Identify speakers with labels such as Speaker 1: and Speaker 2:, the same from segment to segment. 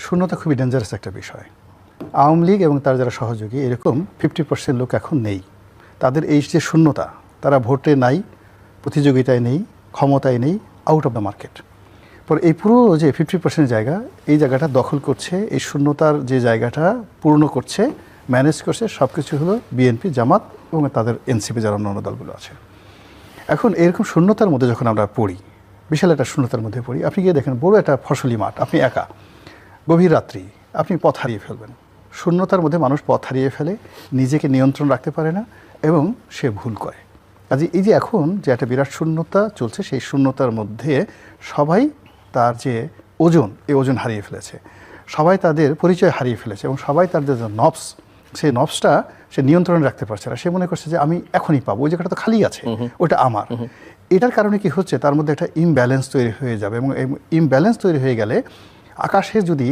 Speaker 1: শূন্যতা খুবই ডেঞ্জারাস একটা বিষয়। আওয়ামী লীগ এবং তার যারা সহযোগী এরকম 50% লোক এখন নেই। তাদের এই যে শূন্যতা, তারা ভোটে নাই, প্রতিযোগিতায় নেই, ক্ষমতায় নেই, আউট অফ দ্য মার্কেট। পরে এই পুরো যে 50% জায়গা, এই জায়গাটা দখল করছে, এই শূন্যতার যে জায়গাটা পূর্ণ করছে, ম্যানেজ করছে, সব কিছু হলো বিএনপি, জামাত এবং তাদের এনসিপি যারা অন্যান্য দলগুলো আছে। এখন এরকম শূন্যতার মধ্যে যখন আমরা পড়ি, বিশাল একটা শূন্যতার মধ্যে পড়ি, আপনি গিয়ে দেখেন বড় একটা ফসলি মাঠ, আপনি একা, গভীর রাত্রি, আপনি পথ হারিয়ে ফেলবেন। শূন্যতার মধ্যে মানুষ পথ হারিয়ে ফেলে, নিজেকে নিয়ন্ত্রণ রাখতে পারে না এবং সে ভুল করে। কাজে এই যে এখন যে একটা বিরাট শূন্যতা চলছে, সেই শূন্যতার মধ্যে সবাই তার যে ওজন, এই ওজন হারিয়ে ফেলেছে, সবাই তাদের পরিচয় হারিয়ে ফেলেছে এবং সবাই তাদের যে নবস, সেই নবসটা সে নিয়ন্ত্রণে রাখতে পারছে না। সে মনে করছে যে আমি এখনই পাবো, ওই জায়গাটা তো খালি আছে, ওটা আমার। এটার কারণে কি হচ্ছে, তার মধ্যে একটা ইমব্যালেন্স তৈরি হয়ে যাবে এবং এই ইমব্যালেন্স তৈরি হয়ে গেলে আকাশে যদি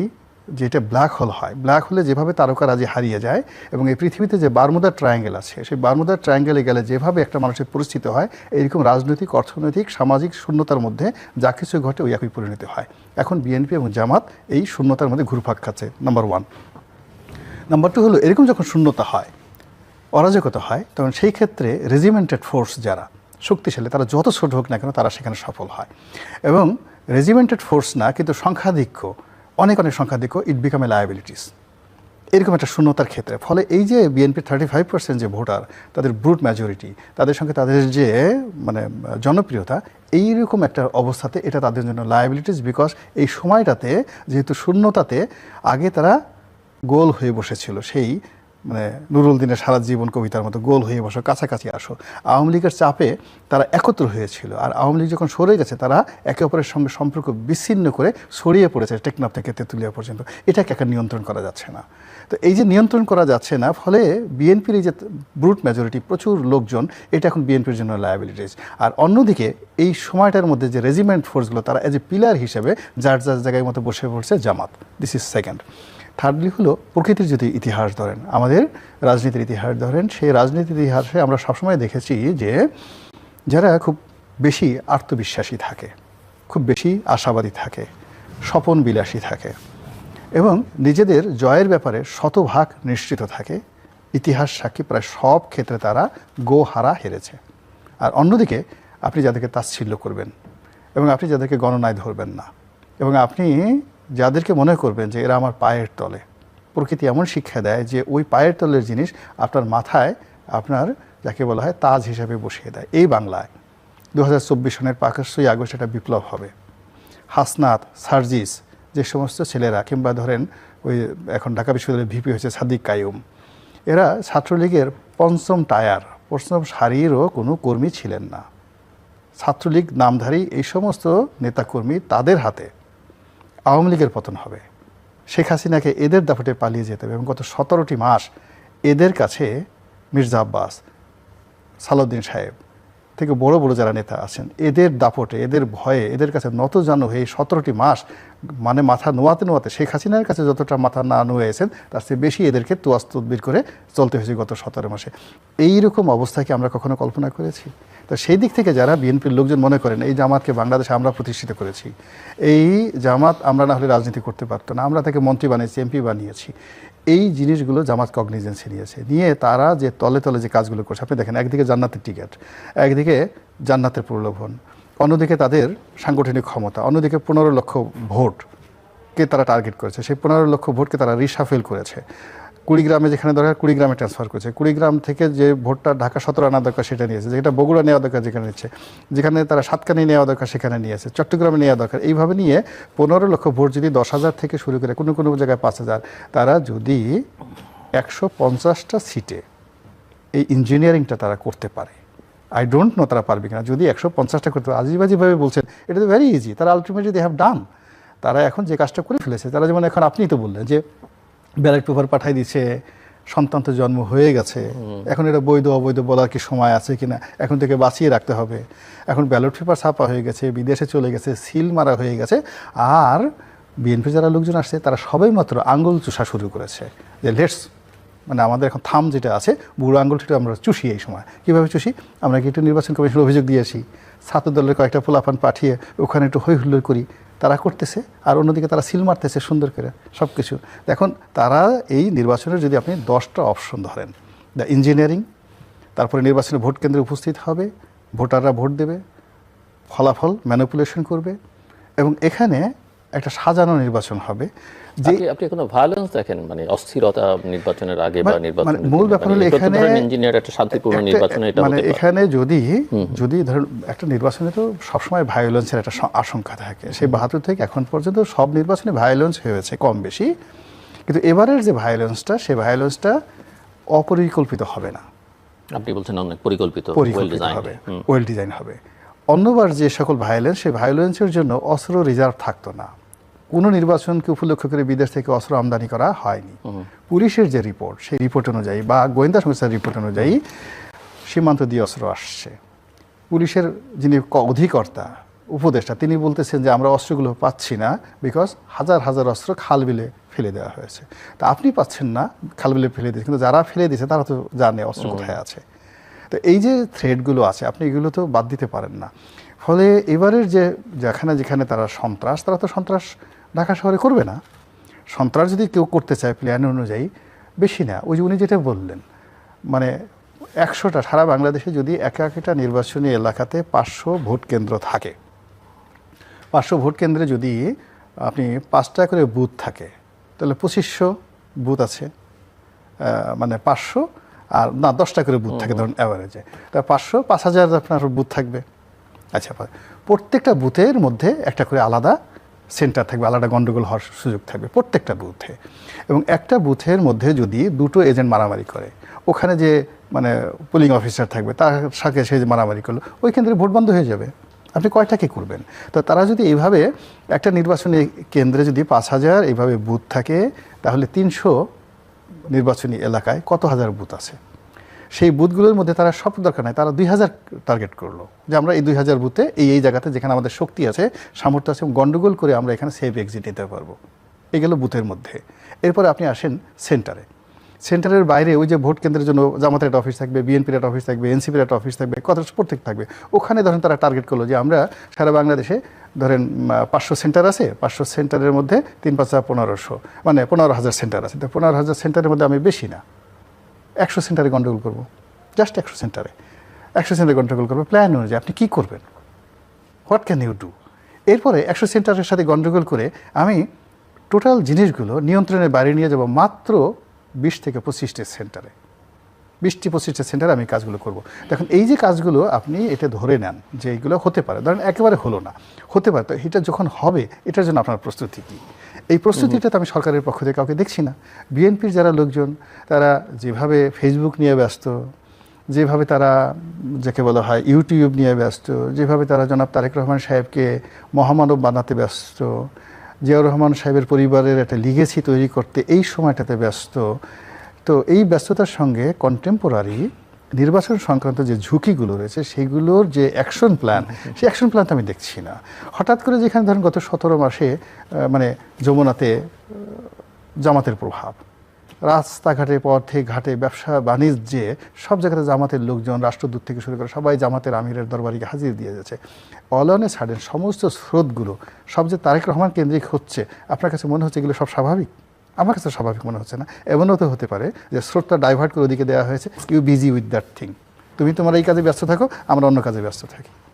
Speaker 1: যেটা ব্ল্যাক হোল হয়, ব্ল্যাক হোলে যেভাবে তারকারাজি হারিয়ে যায় এবং এই পৃথিবীতে যে বারমুদা ট্রায়াঙ্গেল আছে, সেই বারমুদা ট্রায়াঙ্গেলে গেলে যেভাবে একটা মানুষের পরিস্থিতি হয়, এইরকম রাজনৈতিক, অর্থনৈতিক, সামাজিক শূন্যতার মধ্যে যা কিছু ঘটে ওই একই পরিণতি হয়। এখন বিএনপি এবং জামাত এই শূন্যতার মধ্যে ঘুরপাক খাচ্ছে, নাম্বার 1। নাম্বার 2 হলো, এরকম যখন শূন্যতা হয়, অরাজকতা হয়, তখন সেই ক্ষেত্রে রেজিমেন্টেড ফোর্স যারা শক্তিশালী, তারা যত ছোট হোক না কেন তারা সেখানে সফল হয়। এবং রেজিমেন্টেড ফোর্স না, কিন্তু সংখ্যাধিক্য, অনেক সংখ্যাধিক্য, ইট বিকাম এ লায়াবিলিটিস এরকম একটা শূন্যতার ক্ষেত্রে। ফলে এই যে বিএনপি 35% যে ভোটার, তাদের ব্রুট মেজরিটি, তাদের সঙ্গে তাদের যে মানে জনপ্রিয়তা, এইরকম একটা অবস্থাতে এটা তাদের জন্য লায়াবিলিটিস। বিকজ এই সময়টাতে যেহেতু শূন্যতাতে আগে তারা গোল হয়ে বসেছিল, সেই মানে নুরুল দিনের সারা জীবন কবিতার মতো, গোল হয়ে বসো, কাছাকাছি আসো। আওয়ামী লীগের চাপে তারা একত্র হয়েছিল, আর আওয়ামী লীগ যখন সরে গেছে, তারা একে অপরের সঙ্গে সম্পর্ক বিচ্ছিন্ন করে ছড়িয়ে পড়েছে টেকনাফ থেকে তেঁতুলিয়া পর্যন্ত। এটাকে একটা নিয়ন্ত্রণ করা যাচ্ছে না। তো এই যে নিয়ন্ত্রণ করা যাচ্ছে না, ফলে বিএনপির এই যে ব্রুট মেজরিটি, প্রচুর লোকজন, এটা এখন বিএনপির জন্য লায়াবিলিটিস। আর অন্যদিকে এই সময়টার মধ্যে যে রেজিমেন্ট ফোর্সগুলো, তারা এজ এ পিলার হিসেবে যার যার জায়গায় মতো বসে পড়ছে Jamaat. This is second. Thirdly হলো, প্রকৃতির যদি ইতিহাস ধরেন, আমাদের রাজনীতির ইতিহাস ধরেন, সেই রাজনীতির ইতিহাসে আমরা সবসময় দেখেছি যে যারা খুব বেশি আত্মবিশ্বাসী থাকে, খুব বেশি আশাবাদী থাকে, স্বপন বিলাসী থাকে এবং নিজেদের জয়ের ব্যাপারে শতভাগ নিশ্চিত থাকে, ইতিহাস সাক্ষী প্রায় সব ক্ষেত্রে তারা গোহারা হেরেছে। আর অন্যদিকে আপনি যাদেরকে তাচ্ছিল্য করবেন এবং আপনি যাদেরকে গণনায় ধরবেন না এবং আপনি যাদেরকে মনে করবেন যে এরা আমার পায়ের তলে, প্রকৃতি এমন শিক্ষা দেয় যে ওই পায়ের তলের জিনিস আপনার মাথায়, আপনার যাকে বলা হয় তাজ হিসাবে বসিয়ে দেয়। এই বাংলায় 2024 সনের 5ই আগস্ট একটা বিপ্লব হবে। হাসনাত, সার্জিস, যে সমস্ত ছেলেরা, কিংবা ধরেন ওই এখন ঢাকা বিশ্ববিদ্যালয়ের ভিপি হয়েছে সাদিক কায়ুম, এরা ছাত্রলীগের পঞ্চম টায়ার, পঞ্চম সারিরও কোনো কর্মী ছিলেন না। ছাত্রলীগ নামধারী এই সমস্ত নেতাকর্মী, তাদের হাতে আওয়ামী লীগের পতন হবে। শেখ হাসিনাকে এদের দাপটে পালিয়ে যেতে হবে এবং গত 17টি মাস এদের কাছে মির্জা আব্বাস, সালাউদ্দিন সাহেব থেকে বড় বড় যারা নেতা আছেন, এদের দাপটে, এদের ভয়ে, এদের কাছে নতজানু হয়ে 17টি মাস মানে মাথা নোয়াতে নোয়াতে, শেখ হাসিনার কাছে যতটা মাথা না নোয়েছেন তার চেয়ে বেশি এদেরকে তোয়াজ তদবির করে চলতে হয়েছে গত 17 মাসে। এইরকম অবস্থাকে আমরা কখনো কল্পনা করেছি? তো সেই দিক থেকে যারা বিএনপির লোকজন মনে করেন এই জামাতকে বাংলাদেশে আমরা প্রতিষ্ঠিত করেছি, এই জামাত আমরা না হলে রাজনীতি করতে পারতো না, আমরা তাকে মন্ত্রী বানিয়েছি, এমপি বানিয়েছি, এই জিনিসগুলো জামাত কগনিজেন্সে নিয়েছে। নিয়ে তারা যে তলে তলে যে কাজগুলো করছে, আপনি দেখেন একদিকে জান্নাতের টিকিট, একদিকে জান্নাতের প্রলোভন, অন্যদিকে তাদের সাংগঠনিক ক্ষমতা, অন্যদিকে 15 লক্ষ ভোটকে তারা টার্গেট করেছে। সেই 15 লক্ষ ভোটকে তারা রিসাফেল করেছে। কুড়িগ্রামে যেখানে দরকার কুড়িগ্রামে ট্রান্সফার করেছে, কুড়িগ্রাম থেকে যে ভোটটা ঢাকা 17 আনা দরকার সেটা নিয়েছে, যেটা বগুড়া নেওয়া দরকার যেখানে নিচ্ছে, যেখানে তারা সাতকানি নেওয়া দরকার সেখানে নিয়েছে, চট্টগ্রামে নেওয়া দরকার। এইভাবে নিয়ে 15 লক্ষ ভোট যদি 10,000 থেকে শুরু করে কোনো কোনো জায়গায় 5,000, তারা যদি 150টা সিটে এই ইঞ্জিনিয়ারিংটা তারা করতে পারে, আই ডোন্ট নো তারা পারবে কিনা। যদি 150টা করতে পারে, আজিবাজিভাবে বলছেন, এটা তো ভেরি ইজি, তারা আলটিমেটলি দে হ্যাভ ডান। তারা এখন যে কাজটা করে ফেলেছে, তারা যেমন এখন আপনিই তো বললেন যে ব্যালট পেপার পাঠাই দিচ্ছে, সন্তান তো জন্ম হয়ে গেছে, এখন এটা বৈধ অবৈধ বলার কি সময় আছে কিনা, এখন থেকে বাঁচিয়ে রাখতে হবে। এখন ব্যালট পেপার ছাপা হয়ে গেছে, বিদেশে চলে গেছে, সিল মারা হয়ে গেছে, আর বিএনপি যারা লোকজন আসছে তারা সবাই মাত্র আঙ্গুল চুষা শুরু করেছে যে লেটস, মানে আমাদের এখন থাম যেটা আছে, বুড়ো আঙ্গুলটা আমরা চুষি। এই সময় কীভাবে চুষি? আমরা কি একটু নির্বাচন কমিশনের অভিযোগ দিয়েছি, ছাত্র দলের কয়েকটা পোলাপান পাঠিয়ে ওখানে একটু হই হুল্লোড় করি, তারা করতেছে, আর অন্যদিকে তারা সিল মারতেছে সুন্দর করে সব কিছু। এখন তারা এই নির্বাচনের যদি আপনি 10টা অপশন ধরেন, দ্য ইঞ্জিনিয়ারিং, তারপরে নির্বাচনে ভোট কেন্দ্রে উপস্থিত হবে, ভোটাররা ভোট দেবে, ফলাফল ম্যানিপুলেশন করবে, এবং এখানে একটা সাজানো নির্বাচন হবে। যে
Speaker 2: আপনি কোনো ভায়োলেন্স দেখেন, মানে অস্থিরতা নির্বাচনের আগে বা নির্বাচনের
Speaker 1: মূল ব্যাপার হলো এখানে
Speaker 2: ইঞ্জিনিয়ার একটা শান্তিপূর্ণ নির্বাচনে এটা
Speaker 1: মানে
Speaker 2: হতে পারে।
Speaker 1: এখানে যদি ধরুন একটা নির্বাচনে তো সবসময় ভায়োলেন্সের একটা আশঙ্কা থাকে, সেই 72 থেকে এখন পর্যন্ত সব নির্বাচনে ভায়োলেন্স হয়েছে কম বেশি, কিন্তু এবারের যে ভায়োলেন্সটা, সেই ভায়োলেন্সটা অপরিকল্পিত হবে না,
Speaker 2: আপনি বলছেন অনেক পরিকল্পিত
Speaker 1: হবে, ওয়েল ডিজাইন হবে। অন্যবার যে সকল ভায়োলেন্স, সেই ভায়োলেন্সের জন্য অস্ত্র রিজার্ভ থাকতো না, কোনো নির্বাচনকে উপলক্ষ করে বিদেশ থেকে অস্ত্র আমদানি করা হয়নি। পুলিশের যে রিপোর্ট, সেই রিপোর্ট অনুযায়ী বা গোয়েন্দা সংস্থার রিপোর্ট অনুযায়ী সীমান্ত দিয়ে অস্ত্র আসছে। পুলিশের যিনি অধিকর্তা, উপদেষ্টা, তিনি বলতেছেন যে আমরা অস্ত্রগুলো পাচ্ছি না, বিকজ হাজার হাজার অস্ত্র খাল বিলে ফেলে দেওয়া হয়েছে। তা আপনি পাচ্ছেন না, খাল বিলে ফেলে দিয়েছে, কিন্তু যারা ফেলে দিয়েছে তারা তো জানে অস্ত্র কোথায় আছে। তো এই যে থ্রেডগুলো আছে, আপনি এগুলো তো বাদ দিতে পারেন না। ফলে এবারের যেখানে তারা সন্ত্রাস, তারা তো সন্ত্রাস ঢাকা শহরে করবে না। সন্ত্রাস যদি কেউ করতে চায় প্ল্যান অনুযায়ী, বেশি না, ওই যে উনি যেটা বললেন, মানে 100টা সারা বাংলাদেশে যদি একটা নির্বাচনী এলাকাতে 500 ভোট কেন্দ্র থাকে, 500 ভোট কেন্দ্রে যদি আপনি 5টা করে বুথ থাকে, তাহলে 2500 বুথ আছে, মানে 500 আর না 10টা করে বুথ থাকে ধরুন অ্যাভারেজে, তা 5000 আপনার বুথ থাকবে। আচ্ছা, প্রত্যেকটা বুথের মধ্যে একটা করে আলাদা সেন্টার থাকবে, আলাদা গন্ডগোল হওয়ার সুযোগ থাকবে প্রত্যেকটা বুথে। এবং একটা বুথের মধ্যে যদি 2টো এজেন্ট মারামারি করে, ওখানে যে মানে পোলিং অফিসার থাকবে তার সাথে সে যে মারামারি করলো, ওই কেন্দ্রে ভোট বন্ধ হয়ে যাবে। আপনি কয়টাকে করবেন? তো তারা যদি এইভাবে একটা নির্বাচনী কেন্দ্রে যদি 5000 এইভাবে বুথ থাকে, তাহলে 300 নির্বাচনী এলাকায় কত হাজার বুথ আছে? সেই বুথগুলোর মধ্যে তারা সব দরকার নাই, তারা 2000 টার্গেট করলো যে আমরা এই 2000 বুথে এই জায়গাতে যেখানে আমাদের শক্তি আছে, সামর্থ্য আছে, গন্ডগোল করে আমরা এখানে সেফ এক্সিট নিতে পারবো। এই গেল বুথের মধ্যে। এরপরে আপনি আসেন সেন্টারে। সেন্টারের বাইরে ওই যে ভোট কেন্দ্রের জন্য জামাতের একটা অফিস থাকবে, বিএনপির একটা অফিস থাকবে, এনসিপির একটা অফিস থাকবে, কত প্রত্যেক থাকবে। ওখানে ধরেন তারা টার্গেট করলো যে আমরা সারা বাংলাদেশে ধরেন 500 সেন্টার আছে, 500 সেন্টারের মধ্যে 3-5-1500, মানে 15000 সেন্টার আছে। তো 15000 সেন্টারের মধ্যে আমি বেশি না 100 সেন্টারে গন্ডগোল করবো, জাস্ট 100 সেন্টারে গন্ডগোল করবো। প্ল্যান অনুযায়ী আপনি কী করবেন? What can you do? এরপরে 100 সেন্টারের সাথে গন্ডগোল করে আমি টোটাল জিনিসগুলো নিয়ন্ত্রণের বাইরে নিয়ে যাব মাত্র 20 থেকে 25টা সেন্টারে, 20-25টা সেন্টারে আমি কাজগুলো করব। দেখুন এই যে কাজগুলো আপনি এটা ধরে নেন যে এইগুলো হতে পারে, ধরেন একেবারে হলো না, হতে পারে, তো এটা যখন হবে এটার জন্য আপনার প্রস্তুতি কী? এই প্রস্তুতিটা তো আমি সরকারের পক্ষ থেকে কাউকে দেখছি না। বিএনপির যারা লোকজন, তারা যেভাবে ফেসবুক নিয়ে ব্যস্ত, যেভাবে তারা যাকে বলা হয় ইউটিউব নিয়ে ব্যস্ত, যেভাবে তারা জনাব তারেক রহমান সাহেবকে মহামানব বানাতে ব্যস্ত, জিয়াউর রহমান সাহেবের পরিবারের একটা লিগেসি তৈরি করতে এই সময়টাতে ব্যস্ত, তো এই ব্যস্ততার সঙ্গে কন্টেম্পোরারি নির্বাচন সংক্রান্ত যে ঝুঁকিগুলো রয়েছে সেইগুলোর যে অ্যাকশন প্ল্যান, সেই অ্যাকশন প্ল্যান তো আমি দেখছি না। হঠাৎ করে যেখানে ধরেন গত 17 মাসে মানে যমুনাতে জামাতের প্রভাব, রাস্তাঘাটে পথে ঘাটে ব্যবসা বাণিজ্যে সব জায়গাতে জামাতের লোকজন, রাষ্ট্রদূত থেকে শুরু করে সবাই জামাতের আমিরের দরবারিকে হাজির দিয়ে যাচ্ছে। অল অন এ সাডেন সমস্ত স্রোতগুলো সব যে তারেক রহমান কেন্দ্রিক হচ্ছে, আপনার কাছে মনে হচ্ছে এগুলো সব স্বাভাবিক? আমার কাছে স্বাভাবিক মনে হচ্ছে না। এমনও তো হতে পারে যে স্রোতটা ডাইভার্ট করে ওদিকে দেওয়া হয়েছে, you busy with that thing, তুমি তোমার এই কাজে ব্যস্ত থাকো, আমরা অন্য কাজে ব্যস্ত থাকি।